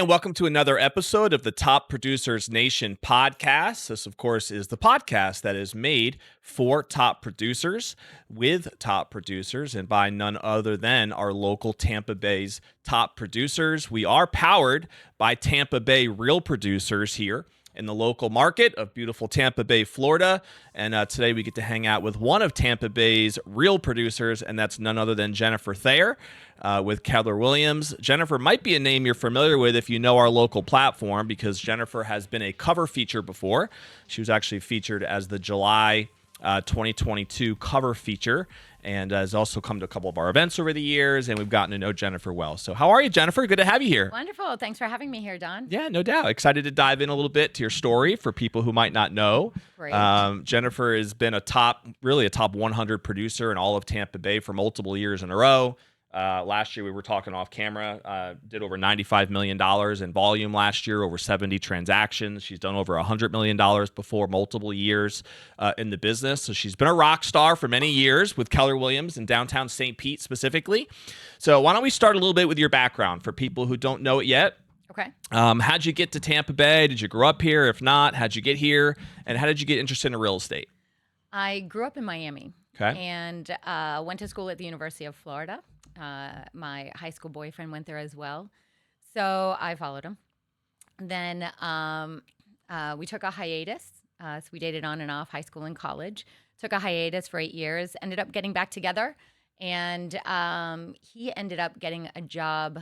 and welcome to another episode of the Top Producers Nation podcast. This, of course, is the podcast that is made for top producers, with top producers, and by none other than our local Tampa Bay's top producers. We are powered by Tampa Bay real producers here in the local market of beautiful Tampa Bay, Florida. And today we get to hang out with one of Tampa Bay's real producers, and that's none other than Jennifer Thayer with Keller Williams. Jennifer might be a name you're familiar with if you know our local platform, because Jennifer has been a cover feature before. She was actually featured as the July 2022 cover feature, and has also come to a couple of our events over the years, and we've gotten to know Jennifer well. So how are you, Jennifer? Good to have you here. Wonderful. Thanks for having me here, Don. Yeah, no doubt. Excited to dive in a little bit to your story for people who might not know. Great. Jennifer has been a top 100 producer in all of Tampa Bay for multiple years in a row. Last year, we were talking off camera, did over $95 million in volume last year, over 70 transactions. She's done over $100 million before, multiple years in the business. So she's been a rock star for many years with Keller Williams in downtown St. Pete specifically. So why don't we start a little bit with your background for people who don't know it yet? Okay. How'd you get to Tampa Bay? Did you grow up here? If not, how'd you get here? And how did you get interested in real estate? I grew up in Miami. Okay. And went to school at the University of Florida. My high school boyfriend went there as well, so I followed him. Then we took a hiatus. So we dated on and off high school and college. Took a hiatus for 8 years. Ended up getting back together, and he ended up getting a job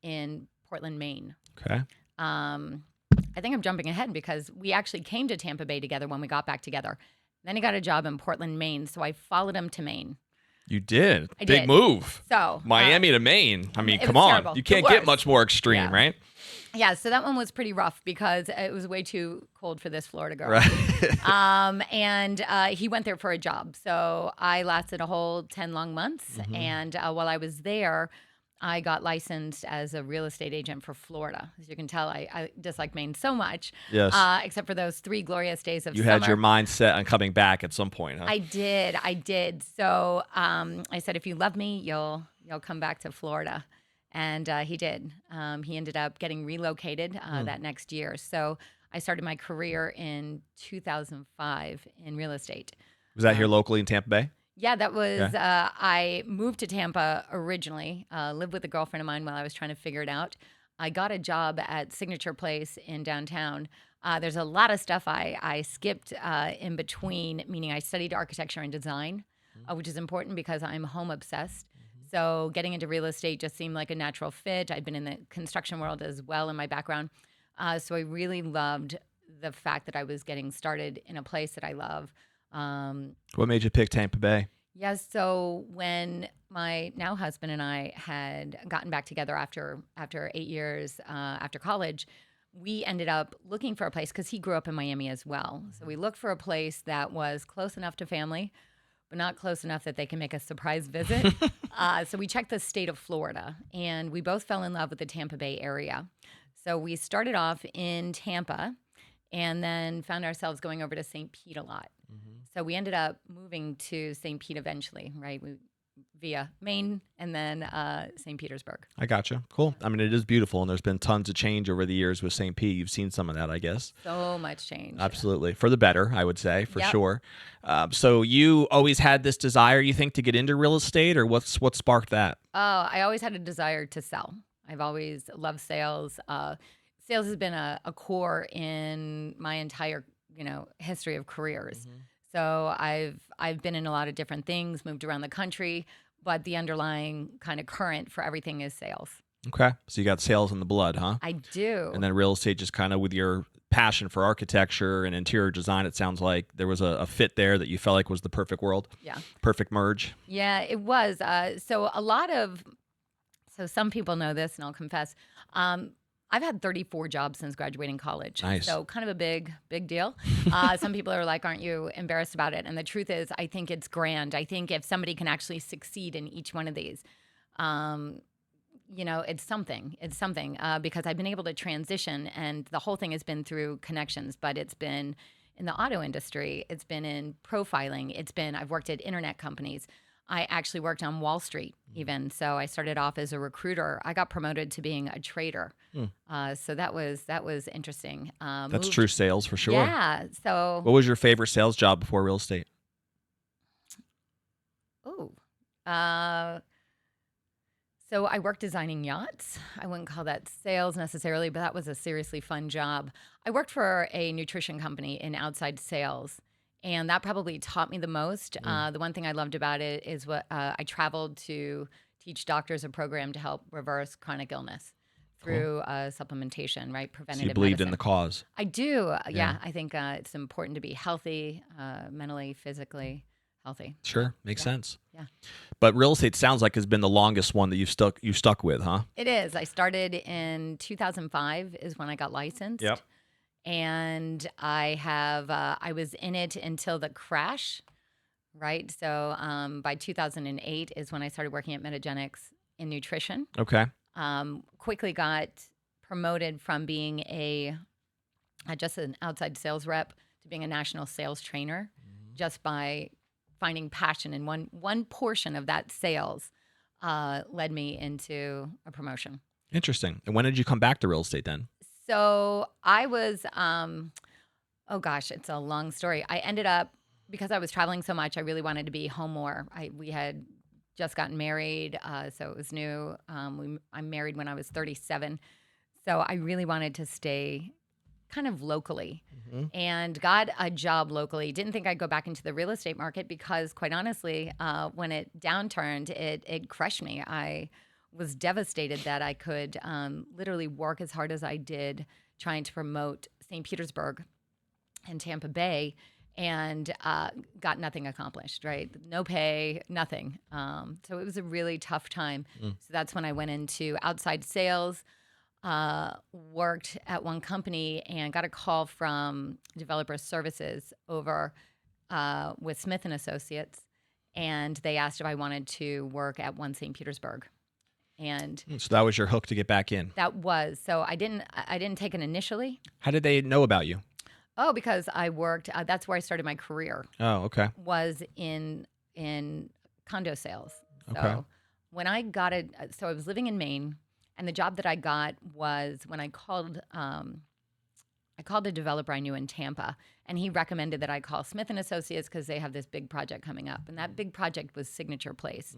in Portland, Maine. Okay. I think I'm jumping ahead because we actually came to Tampa Bay together when we got back together. Then he got a job in Portland, Maine, so I followed him to Maine. You did. I Big did. move. So Miami to Maine. I mean, it come was on. terrible. You can't The get worst. much more extreme, Yeah. right? Yeah, so that one was pretty rough because it was way too cold for this Florida girl. Right. And he went there for a job. So I lasted a whole 10 long months. Mm-hmm. And while I was there, I got licensed as a real estate agent for Florida. As you can tell, I dislike Maine so much. Yes. Except for those 3 glorious days of You summer. had your mind set on coming back at some point, huh? I did. So I said, if you love me, you'll come back to Florida. And he did. He ended up getting relocated that next year. So I started my career in 2005 in real estate. Was that here locally in Tampa Bay? Yeah, that was, Okay. I moved to Tampa originally, lived with a girlfriend of mine while I was trying to figure it out. I got a job at Signature Place in downtown. There's a lot of stuff I skipped in between, meaning I studied architecture and design, which is important because I'm home obsessed. So getting into real estate just seemed like a natural fit. I'd been in the construction world as well in my background. So I really loved the fact that I was getting started in a place that I love. What made you pick Tampa Bay? Yes. So when my now husband and I had gotten back together after 8 years after college, we ended up looking for a place because he grew up in Miami as well. So we looked for a place that was close enough to family, but not close enough that they can make a surprise visit. So we checked the state of Florida, and we both fell in love with the Tampa Bay area. So we started off in Tampa and then found ourselves going over to St. Pete a lot. So we ended up moving to St. Pete eventually, right? Via Maine and then St. Petersburg. I gotcha. Cool. I mean, it is beautiful, and there's been tons of change over the years with St. Pete. You've seen some of that, I guess. So much change. Absolutely. For the better, I would say, for Yep. sure. So you always had this desire, you think, to get into real estate, or what sparked that? Oh, I always had a desire to sell. I've always loved sales. Sales has been a core in my entire, history of careers. So I've been in a lot of different things, moved around the country, but the underlying kind of current for everything is sales. Okay. So you got sales in the blood, huh? I do. And then real estate, just kind of with your passion for architecture and interior design, it sounds like there was a fit there that you felt like was the perfect world. Yeah. Perfect merge. Yeah, it was. So some people know this, and I'll confess. I've had 34 jobs since graduating college. Nice. So kind of a big deal. Some people are like, aren't you embarrassed about it? And the truth is, I think it's grand. I think if somebody can actually succeed in each one of these, it's something. It's something because I've been able to transition, and the whole thing has been through connections, but it's been in the auto industry. It's been in profiling. I've worked at internet companies. I actually worked on Wall Street even. So I started off as a recruiter. I got promoted to being a trader. So that was interesting. That's true sales for sure. Yeah. So What was your favorite sales job before real estate? oh, so I worked designing yachts. I wouldn't call that sales necessarily, but that was a seriously fun job. I worked for a nutrition company in outside sales, and that probably taught me the most. The one thing I loved about it is what I traveled to teach doctors a program to help reverse chronic illness through supplementation, right? So you Preventative believed in medicine. the cause. I do. Yeah. Yeah, I think it's important to be healthy, mentally, physically healthy. Sure, makes sense. Yeah. But real estate sounds like has been the longest one that you've stuck with, huh? It is. I started in 2005 is when I got licensed. Yep. And I was in it until the crash, right? So by 2008 is when I started working at Metagenics in nutrition. Okay. Quickly got promoted from being just an outside sales rep to being a national sales trainer, just by finding passion in one portion of that sales led me into a promotion. Interesting. And when did you come back to real estate then? So I was, oh gosh, it's a long story. I ended up, because I was traveling so much, I really wanted to be home more. We had just gotten married, so it was new. I'm married when I was 37. So I really wanted to stay kind of locally and got a job locally. Didn't think I'd go back into the real estate market because, quite honestly, when it downturned, it crushed me. I was devastated that I could literally work as hard as I did trying to promote St. Petersburg and Tampa Bay and got nothing accomplished, right? No pay, nothing. So it was a really tough time. So that's when I went into outside sales, worked at one company and got a call from Developer Services over with Smith and Associates. And they asked if I wanted to work at One St. Petersburg. And so that was your hook to get back in. that was, so I didn't take it initially. How did they know about you? Oh, because I worked, that's where I started my career, Oh, okay. was in condo sales. So Okay. when I got it, so I was living in Maine, and the job that I got was when I called a developer I knew in Tampa, and he recommended that I call Smith and Associates because they have this big project coming up. And that big project was Signature Place,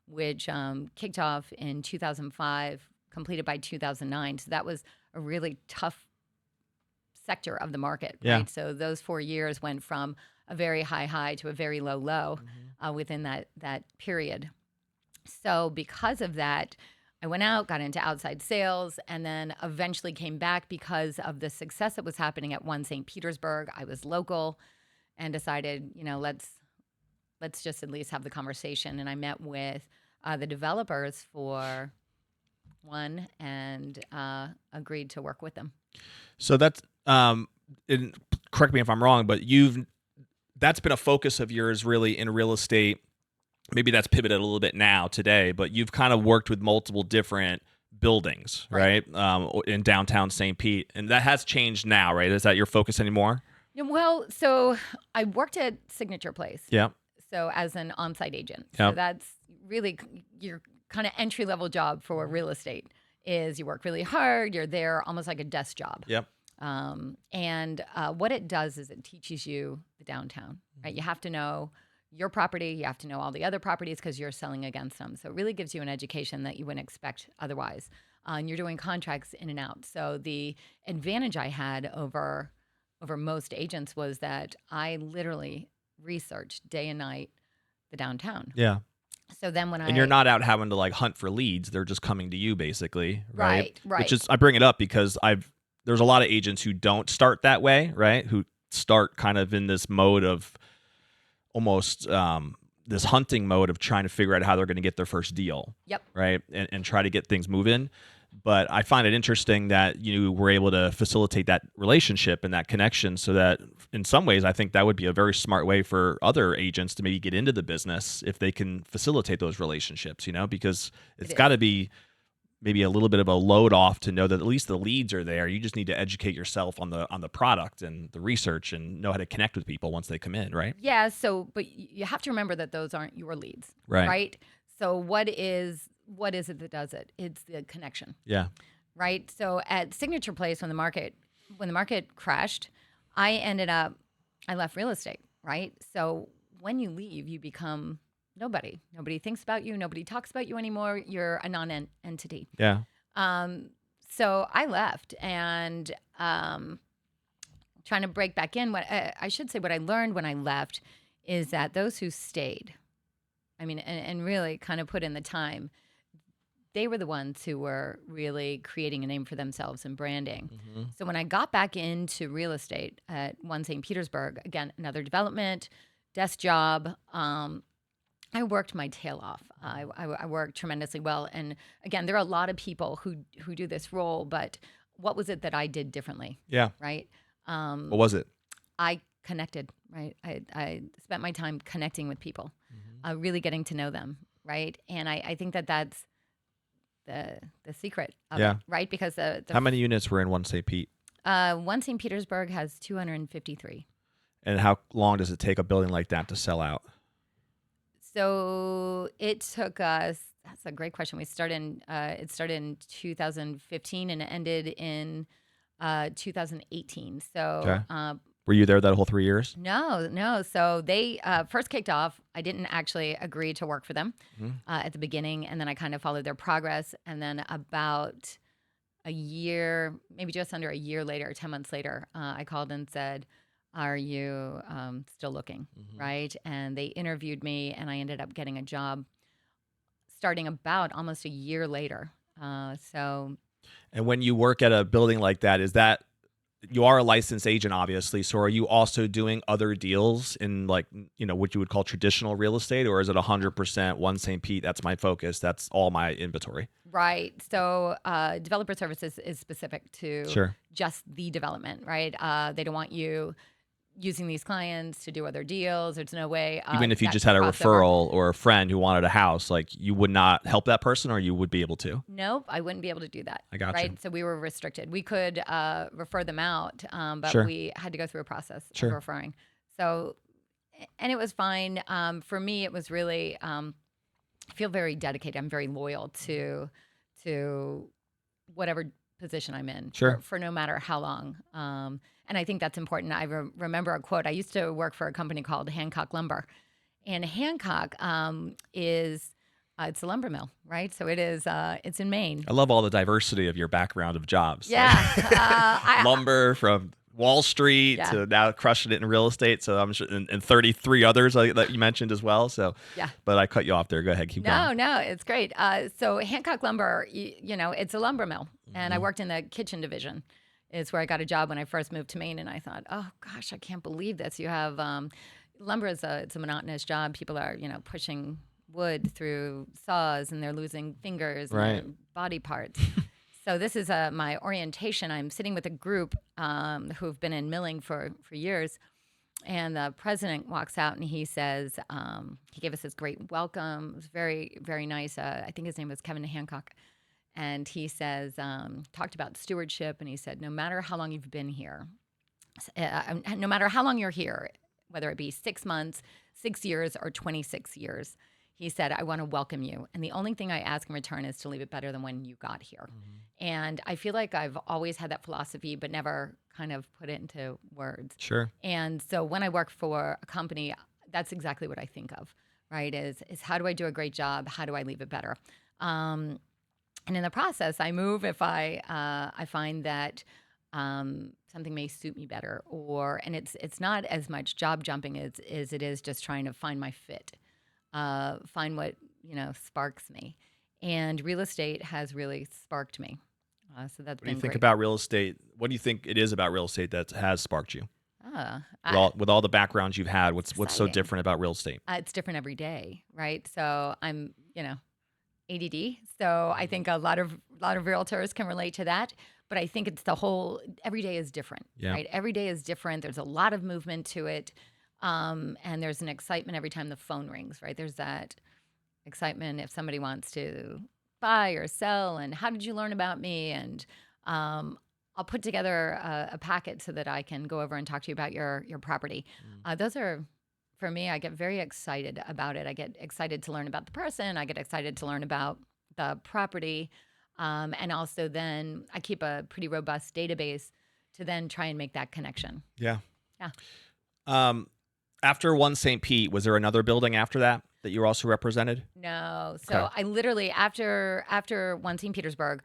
which kicked off in 2005, completed by 2009. So that was a really tough sector of the market, Yeah. right? So those 4 years went from a very high to a very low within that period. So because of that, I went out, got into outside sales, and then eventually came back because of the success that was happening at One St. Petersburg. I was local and decided, let's just at least have the conversation. And I met with the developers for one and agreed to work with them. So that's and correct me if I'm wrong, but that's been a focus of yours really in real estate. Maybe that's pivoted a little bit now today, but you've kind of worked with multiple different buildings, right? In downtown St. Pete, and that has changed now, right? Is that your focus anymore? Yeah, well, so I worked at Signature Place. Yeah. So as an on-site agent. Yep. So that's really your kind of entry-level job for real estate is you work really hard. You're there almost like a desk job. Yep. And what it does is it teaches you the downtown, right? You have to know your property. You have to know all the other properties because you're selling against them. So it really gives you an education that you wouldn't expect otherwise. And you're doing contracts in and out. So the advantage I had over most agents was that I literally researched day and night the downtown. Yeah. So then And you're not out having to like hunt for leads. They're just coming to you basically, right? Right. Which is, I bring it up because there's a lot of agents who don't start that way, right? Who start kind of in this mode of almost this hunting mode of trying to figure out how they're going to get their first deal. Yep. Right. And try to get things moving. But I find it interesting that you were able to facilitate that relationship and that connection so that in some ways, I think that would be a very smart way for other agents to maybe get into the business if they can facilitate those relationships, because it's got to be maybe a little bit of a load off to know that at least the leads are there. You just need to educate yourself on the product and the research and know how to connect with people once they come in, right? Yeah. So, but you have to remember that those aren't your leads, Right. right? So, what is it that does it? It's the connection, Yeah. right? So, at Signature Place, when the market crashed, I left real estate, right? So, when you leave, you become nobody. Nobody thinks about you. Nobody talks about you anymore. You're a non-entity. Yeah. Um, so I left, and trying to break back in. What I should say, what I learned when I left is that those who stayed, I mean, and really kind of put in the time, they were the ones who were really creating a name for themselves and branding. Mm-hmm. So when I got back into real estate at One St. Petersburg, again, another development, desk job, I worked my tail off. I worked tremendously well. And again, there are a lot of people who do this role, but what was it that I did differently? Yeah. Right? What was it? I connected, right? I spent my time connecting with people, really getting to know them, right? And I think that that's the secret of Yeah. it, right? Because How many units were in one St. Pete? One St. Petersburg has 253. And how long does it take a building like that to sell out? So it took us. That's a great question. It started in 2015 and it ended in 2018. So Okay. Were you there that whole 3 years? no. So they first kicked off. I didn't actually agree to work for them at the beginning, and then I kind of followed their progress. And then about a year, maybe just under a year later, 10 months later, I called and said, "Are you still looking?" Right? And they interviewed me, and I ended up getting a job starting about almost a year later. So And when you work at a building like that, is that you are a licensed agent, obviously. So are you also doing other deals in like, what you would call traditional real estate, or is it 100% One St. Pete? That's my focus. That's all my inventory. right. So developer services is specific to Sure. just the development, right? They don't want you using these clients to do other deals. There's no way. Even if you that just had a crossover. referral or a friend who wanted a house, like you would not help that person, or you would be able to. Nope, I wouldn't be able to do that. I got right? you. So we were restricted. We could refer them out, but Sure. we had to go through a process Sure. of referring. So, and it was fine. For me, it was really, I feel very dedicated. I'm very loyal to whatever position I'm in Sure. for no matter how long. And I think that's important. I remember a quote. I used to work for a company called Hancock Lumber, and Hancock is it's a lumber mill, right? So it is. It's in Maine. I love all the diversity of your background of jobs. Yeah, Lumber from Wall Street Yeah. to now crushing it in real estate. So I'm sure, and 33 others that you mentioned as well. So, Yeah. But I cut you off there. Go ahead, keep going. No, it's great. So Hancock Lumber, it's a lumber mill, and I worked in the kitchen division. It's where I got a job when I first moved to Maine, and I thought, oh gosh, I can't believe this. You have lumber it's a monotonous job. People are pushing wood through saws, and they're losing fingers and Right. their body parts. So this is my orientation. I'm sitting with a group who've been in milling for years. And the president walks out and he says, he gave us this great welcome. It was very, very nice. I think his name was Kevin Hancock. And he says, talked about stewardship. And he said, no matter how long you've been here, no matter how long you're here, whether it be 6 months, 6 years, or 26 years, he said, I want to welcome you. And the only thing I ask in return is to leave it better than when you got here. And I feel like I've always had that philosophy, but never kind of put it into words. Sure. And so when I work for a company, that's exactly what I think of, right? Is how do I do a great job? How do I leave it better? And in the process, I move if I find that something may suit me better, and it's not as much job jumping as it is just trying to find my fit, find what sparks me. And real estate has really sparked me. So that's What do you been think great. about real estate? What do you think it is about real estate that has sparked you? Ah, With all the backgrounds you've had, what's so Exciting. different about real estate? It's different every day, right? So I'm, ADD. So I think a lot of realtors can relate to that. But I think it's every day is different, Yeah. right? Every day is different. There's a lot of movement to it. And there's an excitement every time the phone rings, right? There's that excitement if somebody wants to buy or sell, and how did you learn about me? And I'll put together a packet so that I can go over and talk to you about your property. Those are, for me, I get very excited about it. I get excited to learn about the person. I get excited to learn about the property. And also then I keep a pretty robust database to then try and make that connection. Yeah. Yeah. After One St. Pete, was there another building after that you were also represented? No. So Okay. I literally, after One St. Petersburg,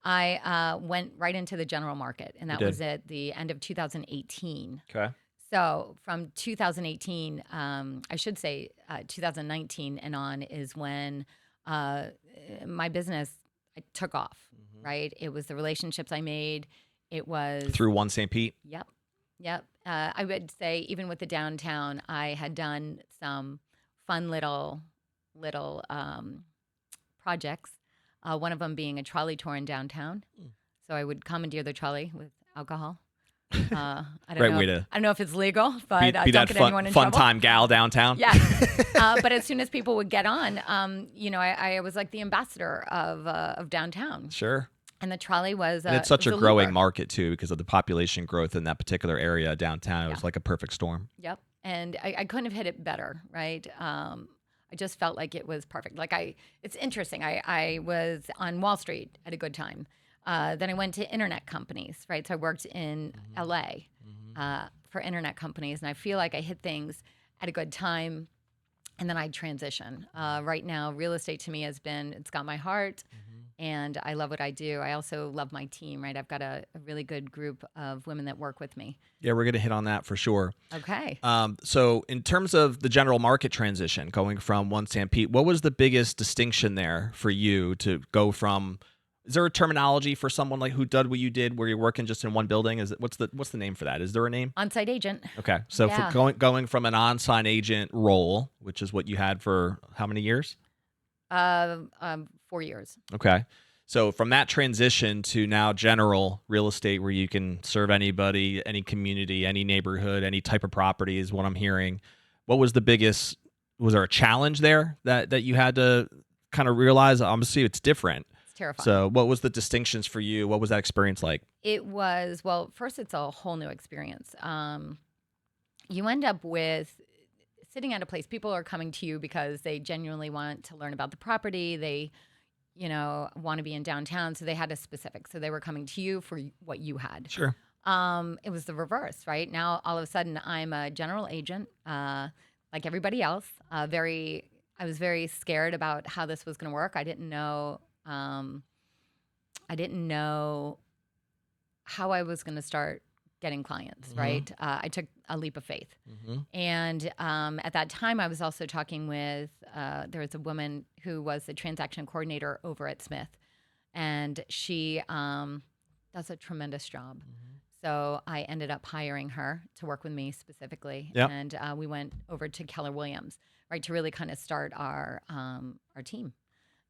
I went right into the general market, and You that did. was at the end of 2018. Okay. So from 2018, I should say 2019 and on is when uh, my business took off, right? It was the relationships I made. It was, Through One St. Pete? yep, yep. I would say even with the downtown, I had done some fun little projects. One of them being a trolley tour in downtown. So I would commandeer the trolley with alcohol. I don't Great know. way If, to I don't know if it's legal, but be don't that get anyone in fun trouble. time gal downtown. Yeah. But as soon as people would get on, I was like the ambassador of downtown, Sure. and the trolley was. And it's such was a growing lure. market too because of the population growth in that particular area downtown. It Yeah. was like a perfect storm. Yep. And I couldn't have hit it better, right? I just felt like it was perfect. It's interesting. I was on Wall Street at a good time. Then I went to internet companies, right? So I worked in LA for internet companies, and I feel like I hit things at a good time, and then I transition. Right now, real estate to me it's got my heart, and I love what I do. I also love my team, right? I've got a really good group of women that work with me. Yeah, we're going to hit on that for sure. Okay. So in terms of the general market transition, going from One St. Pete, what was the biggest distinction there for you to go from? Is there a terminology for someone like who did what you did, where you're working just in one building? Is it what's the name for that? Is there a name? On-site agent. Okay, so Yeah. for going from an on-site agent role, which is what you had for how many years? 4 years. Okay. So from that transition to now general real estate where you can serve anybody, any community, any neighborhood, any type of property is what I'm hearing. What was the biggest, was there a challenge there that you had to kind of realize, obviously it's different. It's terrifying. So what was the distinctions for you? What was that experience like? It was, well, first, it's a whole new experience. You end up with sitting at a place, people are coming to you because they genuinely want to learn about the property. They, want to be in downtown. So they had a specific. So they were coming to you for what you had. Sure. It was the reverse, right? Now, all of a sudden, I'm a general agent, like everybody else. I was very scared about how this was going to work. I didn't know how I was going to start getting clients, right? I took a leap of faith. And at that time, I was also talking with, there was a woman who was the transaction coordinator over at Smith. And she does a tremendous job. So I ended up hiring her to work with me specifically. Yep. And we went over to Keller Williams, right, to really kind of start our team.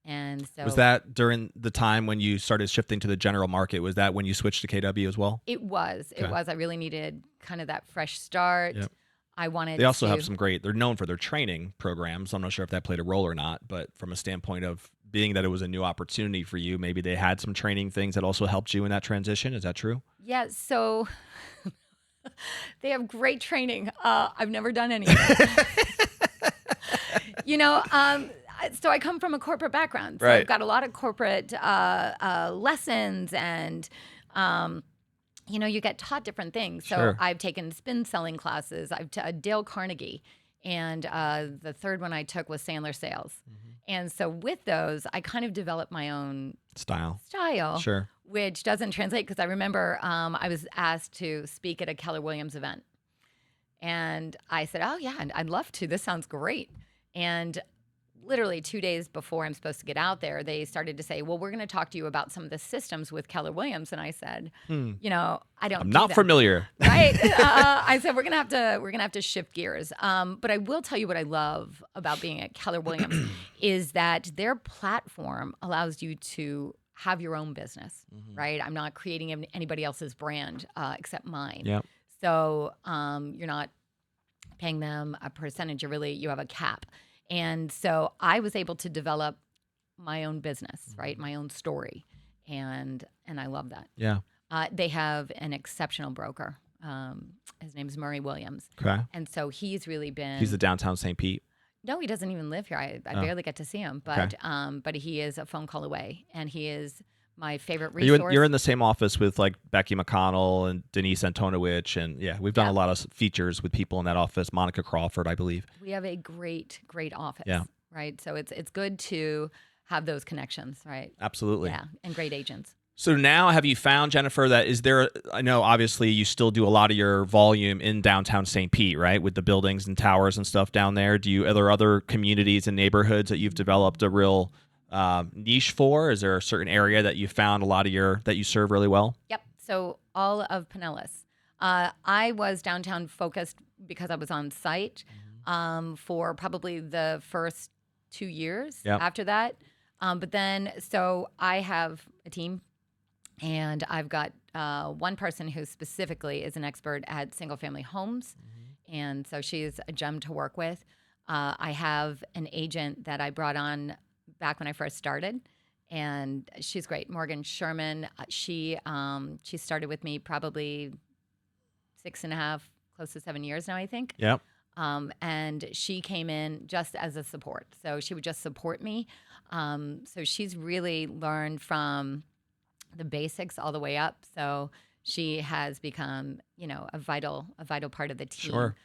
And so Was that during the time when you started shifting to the general market? Was that when you switched to KW as well? it was. Okay. I really needed kind of that fresh start. Yep. I wanted They also to, have some they're known for their training programs. I'm not sure if that played a role or not, but from a standpoint of being that it was a new opportunity for you, maybe they had some training things that also helped you in that transition. Is that true? yeah, so they have great training. I've never done any of it. So I come from a corporate background. So Right. I've got a lot of corporate lessons, and you get taught different things. So Sure. I've taken spin selling classes. Dale Carnegie, and the third one I took was Sandler Sales. And so with those, I kind of developed my own Style. style, which doesn't translate, because I remember I was asked to speak at a Keller Williams event. And I said, oh, yeah, I'd love to. This sounds great. And literally 2 days before I'm supposed to get out there, they started to say, well, we're going to talk to you about some of the systems with Keller Williams. And I said, I don't I'm do not that. familiar. Right. I said, we're going to have to shift gears. But I will tell you what I love about being at Keller Williams is that their platform allows you to have your own business, right? I'm not creating anybody else's brand except mine. Yeah. So you're not paying them a percentage. You have a cap. And so I was able to develop my own business, right? My own story, and I love that. Yeah. They have an exceptional broker. His name is Murray Williams, Okay. and so he's really He's the been. downtown St. Pete. No, he doesn't even live here. I Oh, barely get to see him, okay. but he is a phone call away, and he is my favorite You're resource. in the same office with like Becky McConnell and Denise Antonowicz, and yeah, we've done a Yeah, lot of features with people in that office. Monica Crawford, I believe. we have a great office, Yeah, right? So it's good to have those connections, right? absolutely. Yeah, and great agents. So now, have you found, Jennifer, that is there? I know obviously you still do a lot of your volume in downtown St. Pete, right, with the buildings and towers and stuff down there. Are there other communities and neighborhoods that you've developed a real niche for? Is there a certain area that you found a lot of that you serve really well? Yep. So all of Pinellas. I was downtown focused because I was on site for probably the first 2 years Yep. after that. But then, so I have a team, and I've got one person who specifically is an expert at single family homes. And so she's a gem to work with. I have an agent that I brought on back when I first started, and she's great. Morgan Sherman. She started with me probably 6.5, close to 7 years now, I think. Yep. And she came in just as a support. So she would just support me. So she's really learned from the basics all the way up. So she has become, a vital part of the team. Sure.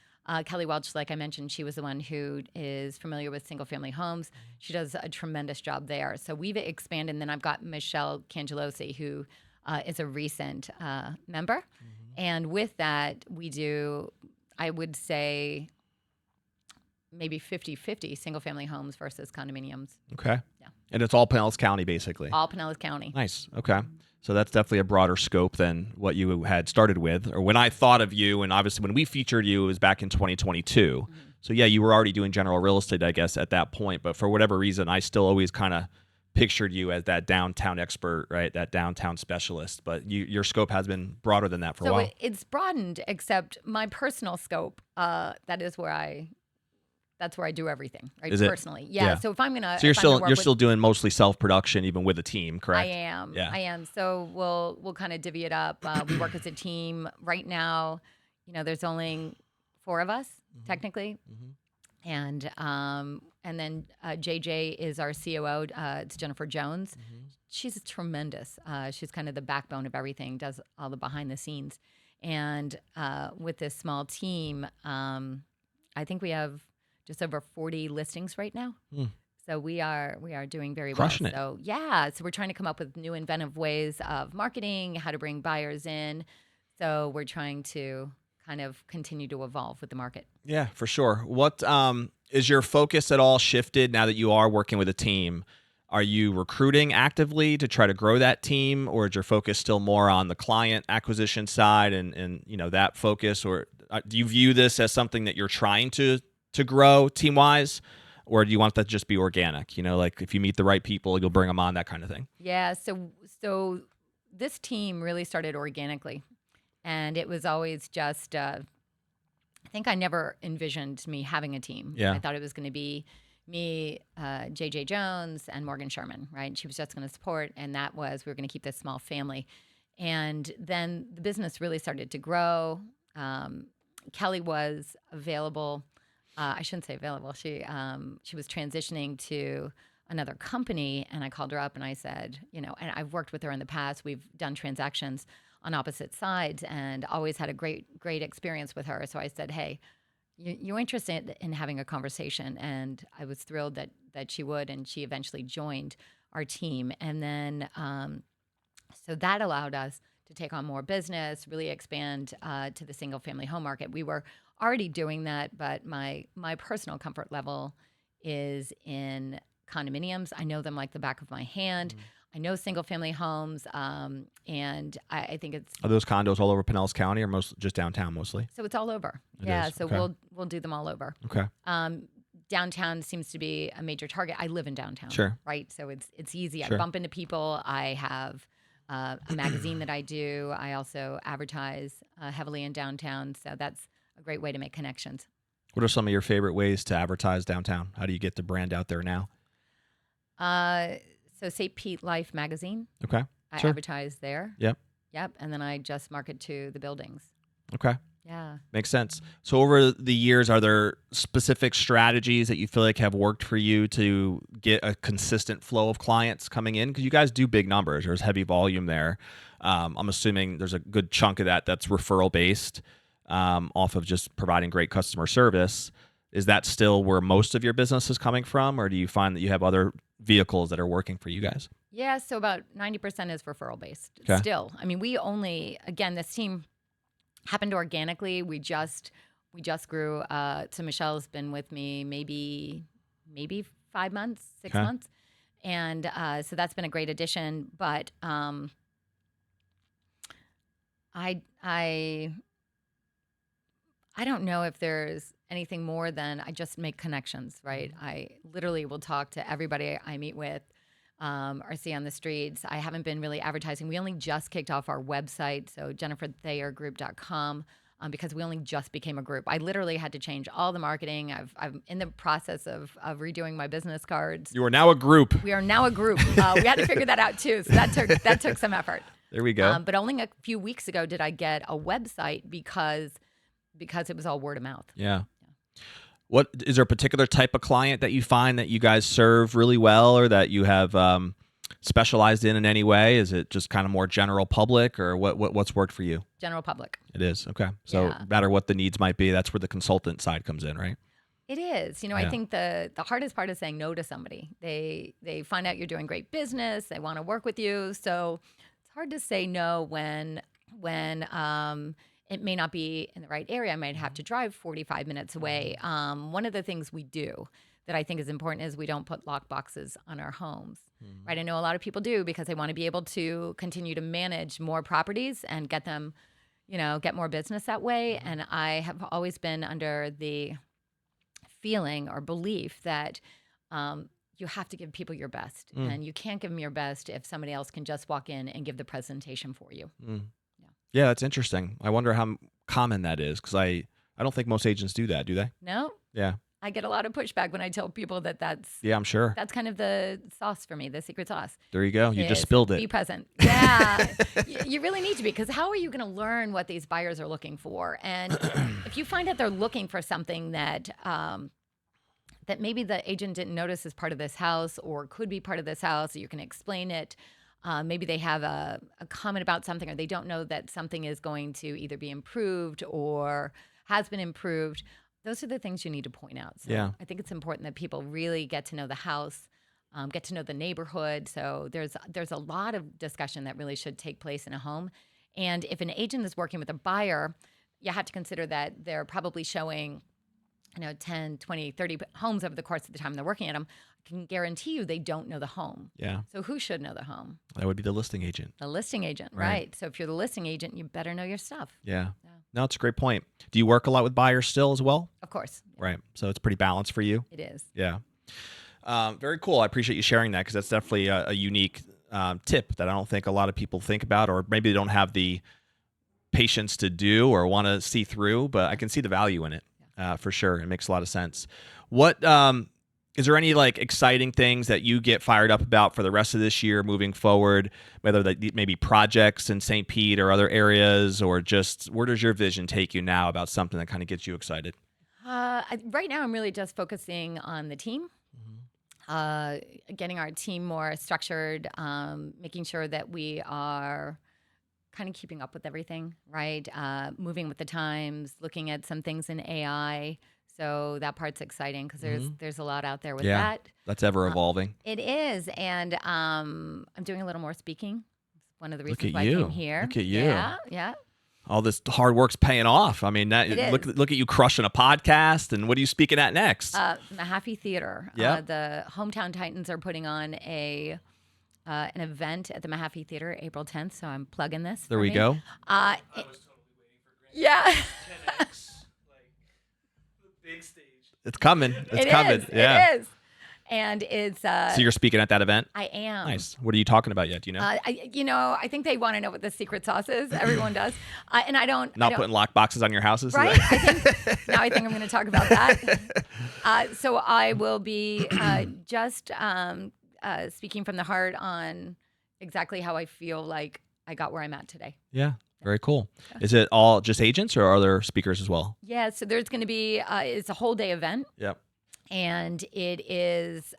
Kelly Welch, like I mentioned, she was the one who is familiar with single family homes. She does a tremendous job there. So we've expanded. And then I've got Michelle Cangelosi, who is a recent member. And with that, we do, I would say, maybe 50-50 single family homes versus condominiums. Okay. Yeah. And it's all Pinellas County, basically. All Pinellas County. Nice. Okay. So that's definitely a broader scope than what you had started with, or when I thought of you. And obviously, when we featured you, it was back in 2022. So yeah, you were already doing general real estate, I guess, at that point. But for whatever reason, I still always kind of pictured you as that downtown expert, right? That downtown specialist. But your scope has been broader than that for a while. So it's broadened, except my personal scope. That's where I do everything, right? Is it? Personally, yeah. Yeah. So if I'm gonna, So you're still doing mostly self production, even with a team, correct? I am. Yeah. I am. So we'll kind of divvy it up. We work as a team. Right now, there's only 4 of us technically, and then JJ is our COO. It's Jennifer Jones. She's tremendous. She's kind of the backbone of everything. Does all the behind the scenes, and with this small team, I think we have just over 40 listings right now. So we are doing very Crushing well. it. So yeah, so we're trying to come up with new inventive ways of marketing, how to bring buyers in. So we're trying to kind of continue to evolve with the market. Yeah, for sure. What is your focus at all shifted now that you are working with a team? Are you recruiting actively to try to grow that team, or is your focus still more on the client acquisition side and that focus, or do you view this as something that you're trying to grow team wise, or do you want that to just be organic? Like if you meet the right people, you'll bring them on, that kind of thing. Yeah. So this team really started organically, and it was always just. I think I never envisioned me having a team. Yeah. I thought it was going to be me, JJ Jones, and Morgan Sherman. Right. She was just going to support, and we were going to keep this small family. And then the business really started to grow. Kelly was available. I shouldn't say available. She was transitioning to another company, and I called her up and I said, and I've worked with her in the past. We've done transactions on opposite sides and always had a great experience with her. So I said, hey, you interested in having a conversation? And I was thrilled that she would, and she eventually joined our team. And then so that allowed us to take on more business, really expand to the single family home market. We were already doing that, but my personal comfort level is in condominiums. I know them like the back of my hand. I know single family homes, and I think it's. Are those condos all over Pinellas County, or just downtown mostly? So it's all over. It yeah. is. So Okay. we'll do them all over. Okay. Downtown seems to be a major target. I live in downtown. Sure. Right. So it's easy. Sure. I bump into people. I have a magazine that I do. I also advertise heavily in downtown. So that's a great way to make connections. What are some of your favorite ways to advertise downtown? How do you get the brand out there now? Uh, so St. Pete Life magazine, Okay. I Sure. advertise there. Yep. Yep. And then I just market to the buildings. Okay. Yeah. Makes sense. So over the years, are there specific strategies that you feel like have worked for you to get a consistent flow of clients coming in? Because you guys do big numbers. There's heavy volume there. I'm assuming there's a good chunk of that that's referral based, off of just providing great customer service. Is that still where most of your business is coming from, or do you find that you have other vehicles that are working for you guys? Yeah. So about 90% is referral based Okay. still. I mean, we only, again, this team happened organically. We just grew. So Michelle's been with me maybe 5 months, 6 months, and so that's been a great addition. But I don't know if there's anything more than I just make connections, right? I literally will talk to everybody I meet with or see on the streets. I haven't been really advertising. We only just kicked off our website, so jenniferthayergroup.com, because we only just became a group. I literally had to change all the marketing. I'm in the process of redoing my business cards. You are now a group. We are now a group. We had to figure that out too, so that took some effort. There we go. But only a few weeks ago did I get a website because it was all word of mouth. Yeah. What is there a particular type of client that you find that you guys serve really well, or that you have specialized in any way? Is it just kind of more general public, or what's worked for you? General public. It is. Okay. So Yeah. no matter what the needs might be, that's where the consultant side comes in, right? It is. Yeah. I think the hardest part is saying no to somebody. They find out you're doing great business. They want to work with you. So it's hard to say no when it may not be in the right area. I might have to drive 45 minutes away. One of the things we do that I think is important is we don't put lock boxes on our homes, right? I know a lot of people do because they want to be able to continue to manage more properties and get them, get more business that way. And I have always been under the feeling or belief that you have to give people your best, and you can't give them your best if somebody else can just walk in and give the presentation for you. Yeah, that's interesting. I wonder how common that is, because I don't think most agents do that, do they? No, Yeah. I get a lot of pushback when I tell people that's Yeah, I'm sure. that's kind of the sauce for me, the secret sauce. There you go. You just Is spilled Be it. present. Yeah. You really need to be, because how are you going to learn what these buyers are looking for? And if you find out they're looking for something that maybe the agent didn't notice as part of this house or could be part of this house, you can explain it. Maybe they have a comment about something, or they don't know that something is going to either be improved or has been improved. Those are the things you need to point out. So Yeah. I think it's important that people really get to know the house, get to know the neighborhood. So there's a lot of discussion that really should take place in a home. And if an agent is working with a buyer, you have to consider that they're probably showing 10, 20, 30 homes over the course of the time they're working at them. I can guarantee you they don't know the home. Yeah. So who should know the home? That would be the listing agent. The listing agent, Right. right? So if you're the listing agent, you better know your stuff. Yeah. Yeah. No, it's a great point. Do you work a lot with buyers still as well? Of course. Right. So it's pretty balanced for you? It is. Yeah. Very cool. I appreciate you sharing that, because that's definitely a unique tip that I don't think a lot of people think about, or maybe they don't have the patience to do or want to see through, but I can see the value in it for sure. It makes a lot of sense. What is there any exciting things that you get fired up about for the rest of this year moving forward, whether that maybe projects in St. Pete or other areas, or just where does your vision take you now about something that kind of gets you excited? Right now, I'm really just focusing on the team, getting our team more structured, making sure that we are kind of keeping up with everything, right? Moving with the times, looking at some things in AI. So that part's exciting, because there's a lot out there with Yeah. that. That's ever evolving. It is, and I'm doing a little more speaking. It's one of the Look reasons at why you. I came here. Look at you. Yeah. All this hard work's paying off. I mean, It look at you crushing a podcast. And what are you speaking at next? Mahaffey Theater. Yeah. The Hometown Titans are putting on an event at the Mahaffey Theater April 10th. So I'm plugging this. There for we me. go. I was totally waiting for Yeah. 10x, the big stage. It's coming. It's It coming. is. Yeah. It is. And it's. So you're speaking at that event? I am. Nice. What are you talking about yet? Do you know? I think they want to know what the secret sauce is. Everyone does. And I don't. Not putting lock boxes on your houses? Right. I think I'm going to talk about that. So I will be just speaking from the heart on exactly how I feel like I got where I'm at today. Yeah. Very cool. Is it all just agents or are there speakers as well? Yeah, so there's going to be, it's a whole day event, Yep. and it is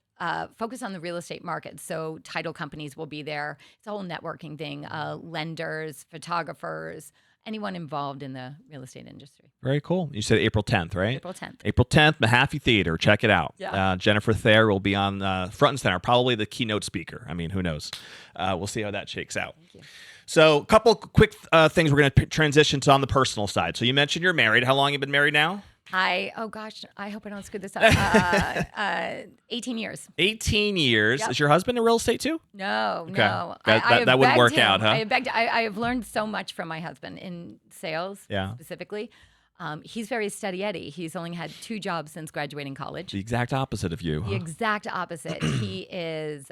focused on the real estate market. So title companies will be there. It's a whole networking thing, lenders, photographers, anyone involved in the real estate industry. Very cool. You said April 10th, right? April 10th. April 10th, Mahaffey Theater. Check it out. Yeah. Jennifer Thayer will be on front and center, probably the keynote speaker. I mean, who knows? We'll see how that shakes out. Thank you. So a couple quick things we're going to transition to on the personal side. So you mentioned you're married. How long have you been married now? Oh gosh, I hope I don't screw this up. 18 years. 18 years. Yep. Is your husband in real estate too? No, Okay. no. That wouldn't work out, huh? I have learned so much from my husband in sales, Yeah. specifically. He's very steady Eddie. He's only had 2 jobs since graduating college. The exact opposite of you. The exact opposite. He is,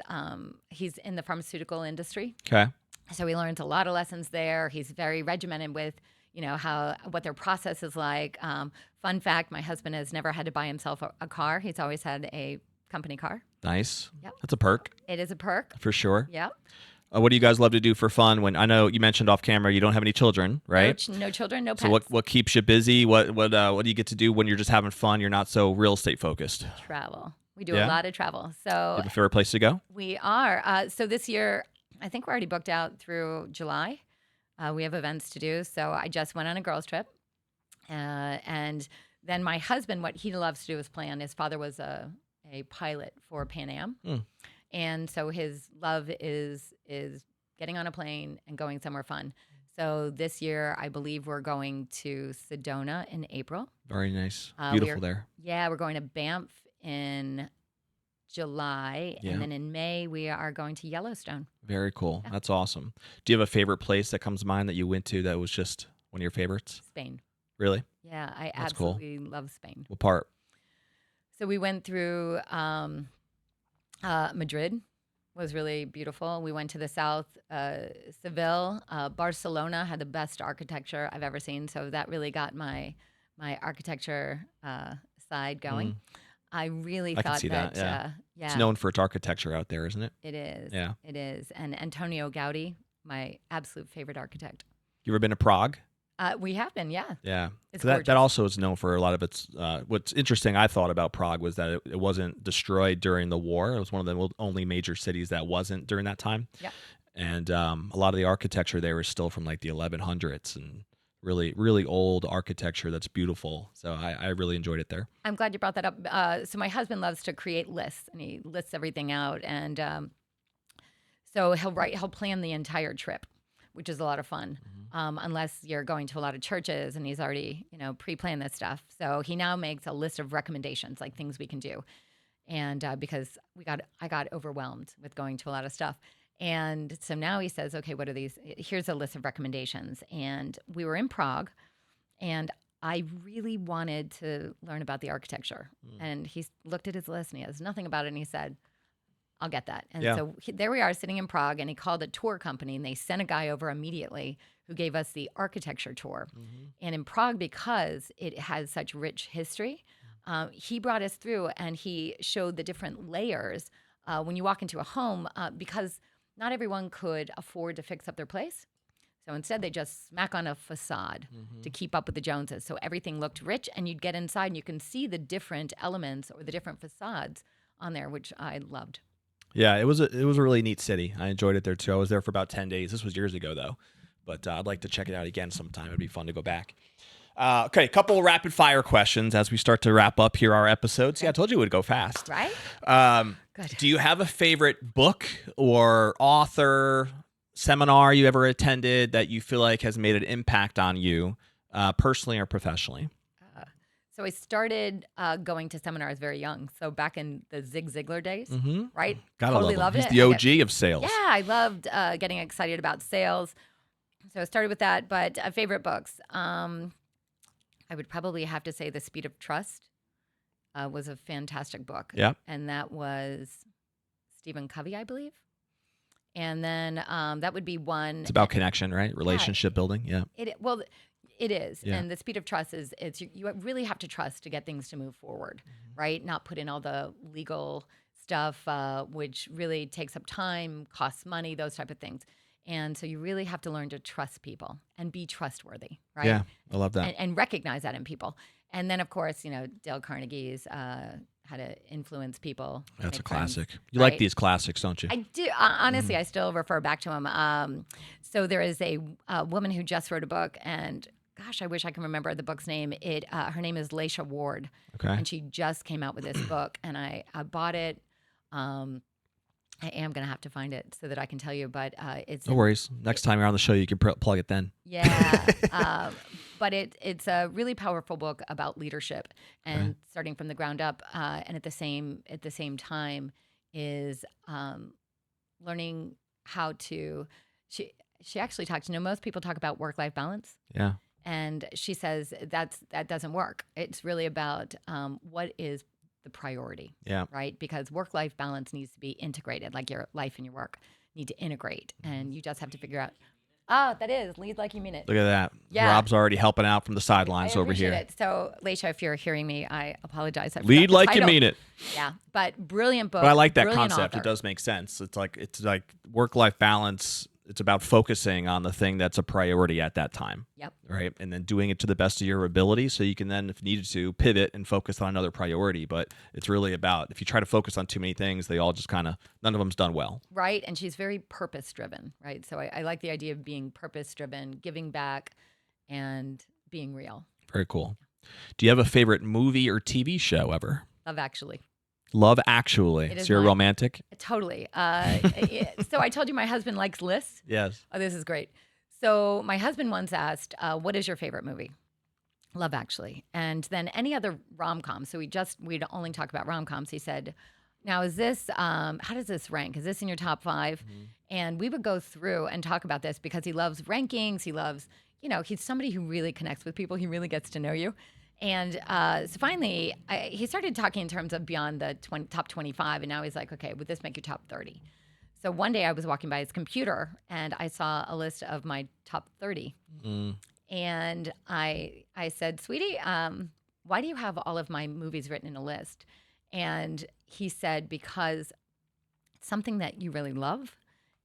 he's in the pharmaceutical industry. Okay. So he learns a lot of lessons there. He's very regimented with, what their process is like. Fun fact, my husband has never had to buy himself a car. He's always had a company car. Nice. Yep. That's a perk It is a perk. for sure. Yep. What do you guys love to do for fun? When I know you mentioned off camera you don't have any children, right? No children, no pets. So what keeps you busy? What do you get to do when you're just having fun? You're not so real estate focused. Travel. We do Yeah? a lot of travel. Do So you have a favorite place to go? we are. So this year, I think we're already booked out through July. We have events to do. So I just went on a girls' trip. And then my husband, what he loves to do is plan. His father was a pilot for Pan Am. Hmm. And so his love is getting on a plane and going somewhere fun. So this year, I believe we're going to Sedona in April. Very nice. we're- Beautiful there. Yeah, we're going to Banff in July. Yeah. And then in May, we are going to Yellowstone. Very cool. Yeah. That's awesome. Do you have a favorite place that comes to mind that you went to that was just one of your favorites? Spain. Really? Yeah, I That's cool. absolutely love Spain. What part? So we went through Madrid, was really beautiful. We went to the south, Seville, Barcelona had the best architecture I've ever seen. So that really got my architecture side going. I really I can thought see that, yeah. yeah, It's known for its architecture out there, isn't it? it is. Yeah. It is. And Antonio Gaudi, my absolute favorite architect. You ever been to Prague? We have been, yeah. Yeah. It's So that gorgeous. also is known for a lot of its. What's interesting, I thought about Prague was that it wasn't destroyed during the war. It was one of the only major cities that wasn't during that time. Yeah. And a lot of the architecture there is still from like the 1100s and really, really old architecture that's beautiful. So I really enjoyed it there. I'm glad you brought that up. So my husband loves to create lists, and he lists everything out. And so he'll plan the entire trip, which is a lot of fun. Unless you're going to a lot of churches, and he's already pre-planned this stuff. So he now makes a list of recommendations, like things we can do. And because I got overwhelmed with going to a lot of stuff. And so now he says, okay, what are these? Here's a list of recommendations. And we were in Prague, and I really wanted to learn about the architecture. And he looked at his list, and he has nothing about it. And he said, I'll get that. And Yeah. so there we are sitting in Prague, and he called a tour company, and they sent a guy over immediately who gave us the architecture tour. And in Prague, because it has such rich history, he brought us through, and he showed the different layers when you walk into a home, because not everyone could afford to fix up their place. So instead, they just smack on a facade to keep up with the Joneses. So everything looked rich, and you'd get inside, and you can see the different elements or the different facades on there, which I loved. Yeah, it was a really neat city. I enjoyed it there too. I was there for about 10 days. This was years ago though, but I'd like to check it out again sometime. It'd be fun to go back. Okay, a couple of rapid fire questions as we start to wrap up here our episodes. Yeah, I told you it would go fast. Right? Good. Do you have a favorite book or author, seminar you ever attended that you feel like has made an impact on you, personally or professionally? So I started going to seminars very young. So back in the Zig Ziglar days, right? Gotta Totally love loved him. He's it. the I OG of sales. Yeah, I loved getting excited about sales. So I started with that. But favorite books, I would probably have to say The Speed of Trust was a fantastic book. Yeah. And that was Stephen Covey, I believe. And then that would be one. It's about connection, right? Relationship building. Yeah. It is. Yeah. And the speed of trust is you really have to trust to get things to move forward, right? Not put in all the legal stuff, which really takes up time, costs money, those type of things. And so you really have to learn to trust people and be trustworthy, right? Yeah, I love that. And recognize that in people. And then, of course, Dale Carnegie's how to influence people. That's a make friends, classic. You like right? these classics, don't you? I do. Honestly, I still refer back to him. So there is a woman who just wrote a book, and gosh, I wish I can remember the book's name. Her name is Laisha Ward, Okay. and she just came out with this book, and I bought it. I am going to have to find it so that I can tell you, but it's No worries. Next time you're on the show, you can plug it then. yeah. But it's a really powerful book about leadership and starting from the ground up, and at the same time is learning how to. She actually talks. Most people talk about work-life balance. Yeah. And she says that doesn't work. It's really about what is the priority, Yeah. right? Because work-life balance needs to be integrated, like your life and your work need to integrate. And you just have to figure out, that is, lead like you mean it. Look at that. Yeah. Rob's already helping out from the I sidelines over appreciate here. it. So, Laisha, if you're hearing me, I apologize. I forgot Lead the like you title. mean it. Yeah, but brilliant book. But I like that brilliant concept. author. It does make sense. It's like work-life balance. It's about focusing on the thing that's a priority at that time. Yep. Right. And then doing it to the best of your ability so you can then, if needed to, pivot and focus on another priority. But it's really about, if you try to focus on too many things, they all just none of them's done well. Right. And she's very purpose-driven, right? So I like the idea of being purpose-driven, giving back, and being real. Very cool. Do you have a favorite movie or TV show ever? Love Actually. Love Actually. It is So you're a mine. romantic? Totally. So I told you my husband likes lists. Yes. Oh, this is great. So my husband once asked, what is your favorite movie? Love Actually. And then any other rom-com. So we'd only talk about rom-coms. He said, now is this, how does this rank? Is this in your top 5? Mm-hmm. And we would go through and talk about this because he loves rankings. He loves, he's somebody who really connects with people. He really gets to know you. And so finally, he started talking in terms of beyond the top 25. And now he's like, okay, would this make your top 30? So one day I was walking by his computer and I saw a list of my top 30. Mm. And I said, sweetie, why do you have all of my movies written in a list? And he said, because it's something that you really love.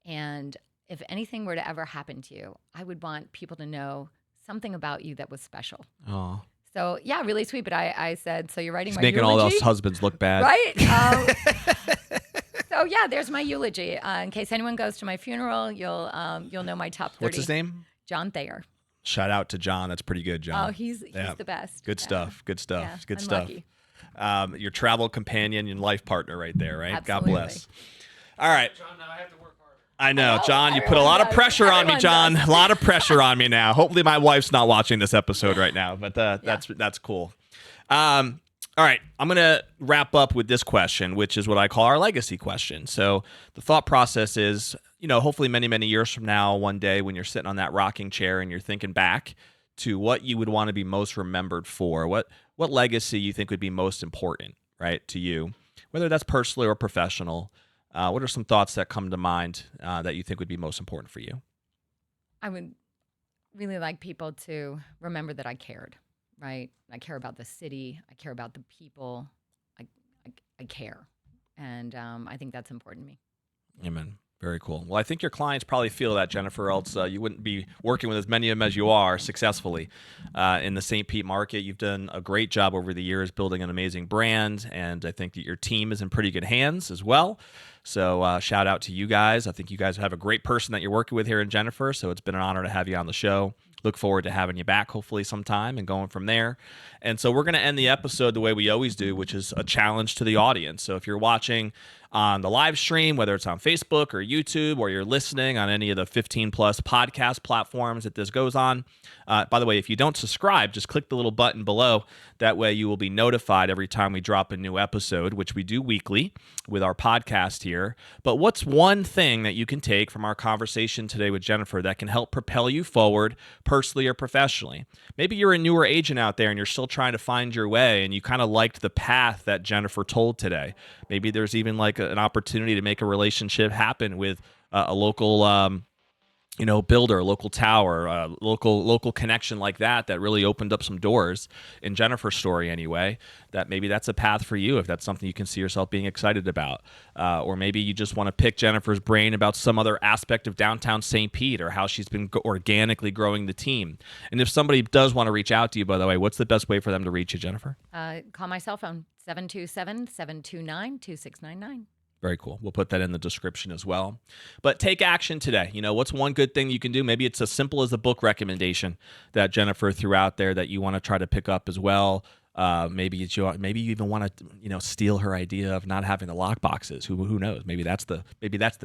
And if anything were to ever happen to you, I would want people to know something about you that was special. Oh. So, yeah, really sweet. But I said, so you're writing He's my making eulogy? all those husbands look bad. Right? So, yeah, there's my eulogy. In case anyone goes to my funeral, you'll know my top 30. What's his name? John Thayer. Shout out to John. That's pretty good, John. Oh, he's Yeah. the best. Good Yeah. stuff. Good stuff. Yeah, Good I'm stuff. lucky. Your travel companion and life partner right there, right? Absolutely. God bless. All right. John, now I have to work harder. I know, know, John, you put a everyone lot of does. pressure on me, Everyone John. does. A lot of pressure on me now. Hopefully my wife's not watching this episode right now, but that's cool. All right, I'm going to wrap up with this question, which is what I call our legacy question. So the thought process is, hopefully many, many years from now, one day when you're sitting on that rocking chair and you're thinking back to what you would want to be most remembered for, what legacy you think would be most important, right, to you, whether that's personally or professional. What are some thoughts that come to mind that you think would be most important for you? I would really like people to remember that I cared, right? I care about the city. I care about the people. I care. And I think that's important to me. Amen. Very cool. Well, I think your clients probably feel that, Jennifer, else you wouldn't be working with as many of them as you are successfully in the St. Pete market. You've done a great job over the years building an amazing brand, and I think that your team is in pretty good hands as well. So shout out to you guys. I think you guys have a great person that you're working with here in Jennifer, so it's been an honor to have you on the show. Look forward to having you back hopefully sometime and going from there. And so we're going to end the episode the way we always do, which is a challenge to the audience. So if you're watching on the live stream, whether it's on Facebook or YouTube, or you're listening on any of the 15 plus podcast platforms that this goes on, by the way, if you don't subscribe, just click the little button below. That way you will be notified every time we drop a new episode, which we do weekly with our podcast here. But what's one thing that you can take from our conversation today with Jennifer that can help propel you forward personally or professionally? Maybe you're a newer agent out there and you're still trying to find your way and you kind of liked the path that Jennifer told today. Maybe there's even like an opportunity to make a relationship happen with a local builder, local tower, local connection like that really opened up some doors in Jennifer's story anyway. That maybe that's a path for you if that's something you can see yourself being excited about, or maybe you just want to pick Jennifer's brain about some other aspect of downtown St. Pete or how she's been organically growing the team. And if somebody does want to reach out to you, by the way, what's the best way for them to reach you, Jennifer? Call my cell phone, 727-729-2699. Very cool. We'll put that in the description as well. But take action today. What's one good thing you can do? Maybe it's as simple as a book recommendation that Jennifer threw out there that you want to try to pick up as well. Maybe you even want to steal her idea of not having the lock boxes. Who knows? Maybe that's the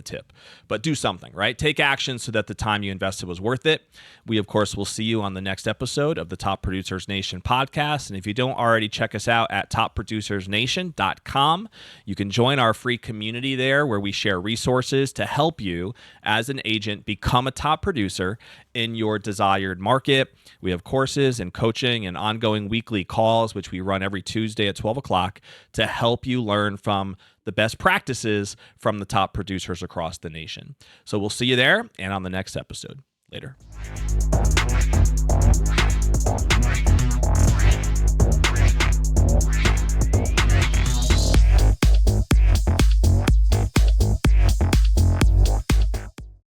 tip. But do something, right? Take action so that the time you invested was worth it. We of course will see you on the next episode of the Top Producers Nation podcast. And if you don't already check us out at topproducersnation.com, you can join our free community there where we share resources to help you as an agent become a top producer in your desired market. We have courses and coaching and ongoing weekly calls, which we run every Tuesday at 12 o'clock to help you learn from the best practices from the top producers across the nation. So we'll see you there and on the next episode. Later.